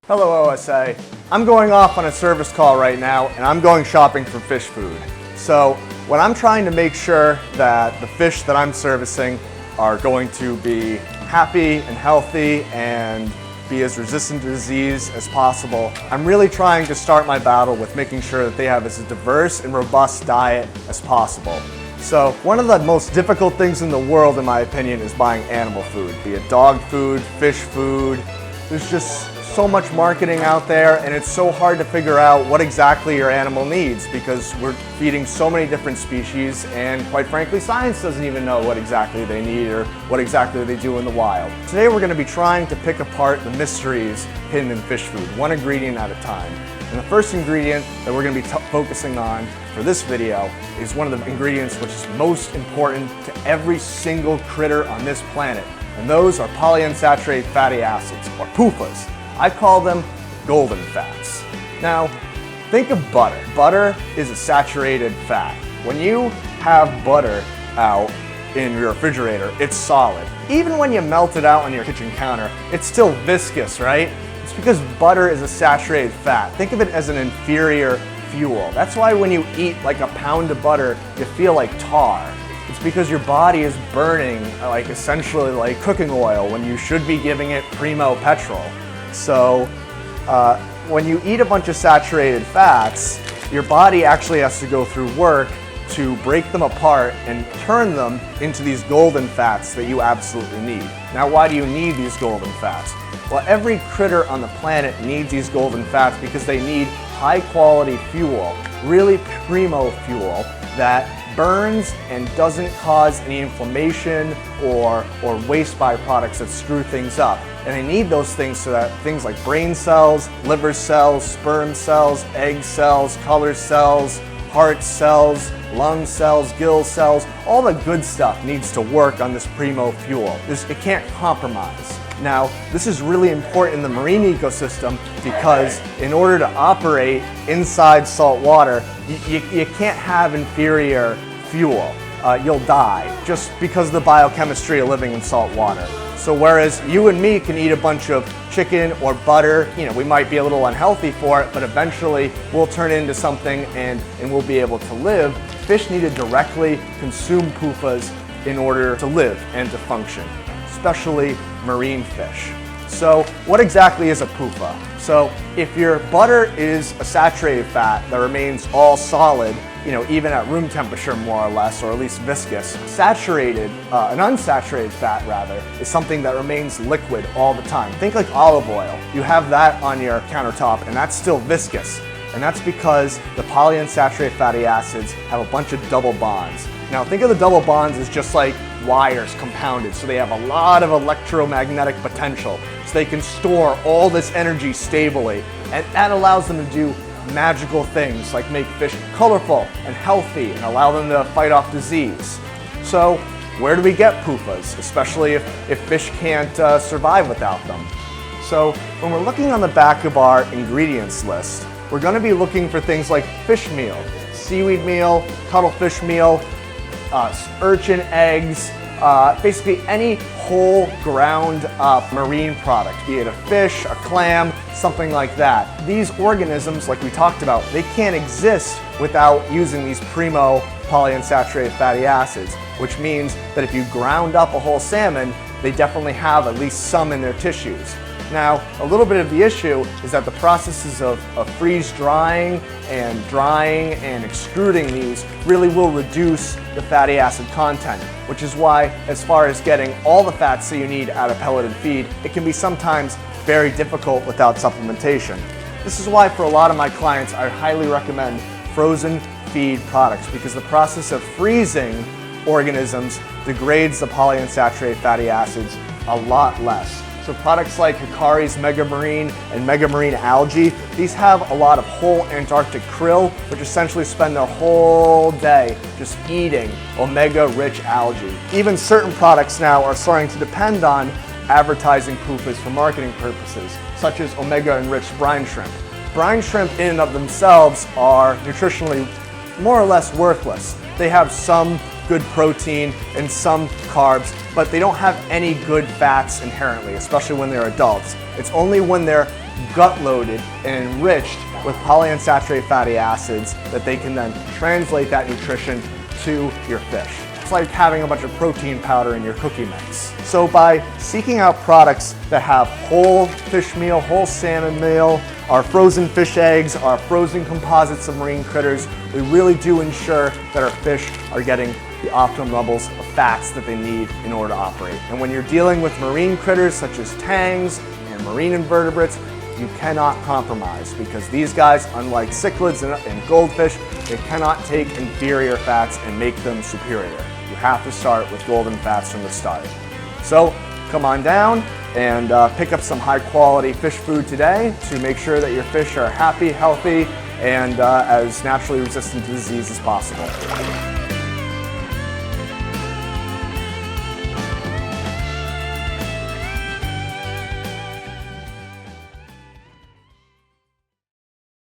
Hello OSA. I'm going off on a service call right now and I'm going shopping for fish food. So when I'm trying to make sure that the fish that I'm servicing are going to be happy and healthy and be as resistant to disease as possible, I'm really trying to start my battle with making sure that they have as diverse and robust diet as possible. So one of the most difficult things in the world, in my opinion, is buying animal food, be it dog food, fish food. There's just so much marketing out there and it's so hard to figure out what exactly your animal needs because we're feeding so many different species and quite frankly science doesn't even know what exactly they need or what exactly they do in the wild. Today we're going to be trying to pick apart the mysteries hidden in fish food, one ingredient at a time. And the first ingredient that we're going to be focusing on for this video is one of the ingredients which is most important to every single critter on this planet, and those are polyunsaturated fatty acids, or Puffas. I call them golden fats. Now, think of butter. Butter is a saturated fat. When you have butter out in your refrigerator, it's solid. Even when you melt it out on your kitchen counter, it's still viscous, right? It's because butter is a saturated fat. Think of it as an inferior fuel. That's why when you eat like a pound of butter, you feel like tar. It's because your body is burning like essentially like cooking oil when you should be giving it primo petrol. So when you eat a bunch of saturated fats, your body actually has to go through work to break them apart and turn them into these golden fats that you absolutely need. Now, why do you need these golden fats? Well, every critter on the planet needs these golden fats because they need high quality fuel, really primo fuel that burns and doesn't cause any inflammation or waste byproducts that screw things up. And they need those things so that things like brain cells, liver cells, sperm cells, egg cells, color cells, heart cells, lung cells, gill cells, all the good stuff needs to work on this primo fuel. It can't compromise. Now, this is really important in the marine ecosystem because in order to operate inside salt water, you can't have inferior fuel. You'll die just because of the biochemistry of living in salt water. So whereas you and me can eat a bunch of chicken or butter, we might be a little unhealthy for it, but eventually we'll turn into something and we'll be able to live. Fish need to directly consume Puffas in order to live and to function, especially marine fish. So what exactly is a Puffa? So if your butter is a saturated fat that remains all solid, even at room temperature more or less, or at least viscous, saturated, an unsaturated fat rather, is something that remains liquid all the time. Think like olive oil. You have that on your countertop and that's still viscous. And that's because the polyunsaturated fatty acids have a bunch of double bonds. Now think of the double bonds as just like wires compounded, so they have a lot of electromagnetic potential. So they can store all this energy stably, and that allows them to do magical things like make fish colorful and healthy and allow them to fight off disease. So where do we get Puffas, especially if fish can't survive without them? So when we're looking on the back of our ingredients list, we're going to be looking for things like fish meal, seaweed meal, cuttlefish meal, urchin eggs, basically any whole ground up marine product, be it a fish, a clam, something like that. These organisms, like we talked about, they can't exist without using these primo polyunsaturated fatty acids, which means that if you ground up a whole salmon, they definitely have at least some in their tissues. Now, a little bit of the issue is that the processes of freeze drying and extruding these really will reduce the fatty acid content, which is why, as far as getting all the fats that you need out of pelleted feed, it can be sometimes very difficult without supplementation. This is why for a lot of my clients, I highly recommend frozen feed products because the process of freezing organisms degrades the polyunsaturated fatty acids a lot less. So products like Hikari's Mega Marine and Mega Marine Algae, these have a lot of whole Antarctic krill, which essentially spend their whole day just eating omega-rich algae. Even certain products now are starting to depend on advertising Puffas for marketing purposes, such as omega-enriched brine shrimp. Brine shrimp in and of themselves are nutritionally more or less worthless. They have some good protein and some carbs, but they don't have any good fats inherently, especially when they're adults. It's only when they're gut-loaded and enriched with polyunsaturated fatty acids that they can then translate that nutrition to your fish. It's like having a bunch of protein powder in your cookie mix. So by seeking out products that have whole fish meal, whole salmon meal, our frozen fish eggs, our frozen composites of marine critters, we really do ensure that our fish are getting the optimum levels of fats that they need in order to operate. And when you're dealing with marine critters such as tangs and marine invertebrates, you cannot compromise, because these guys, unlike cichlids and goldfish, they cannot take inferior fats and make them superior. You have to start with golden fats from the start. So come on down and pick up some high quality fish food today to make sure that your fish are happy, healthy, and as naturally resistant to disease as possible.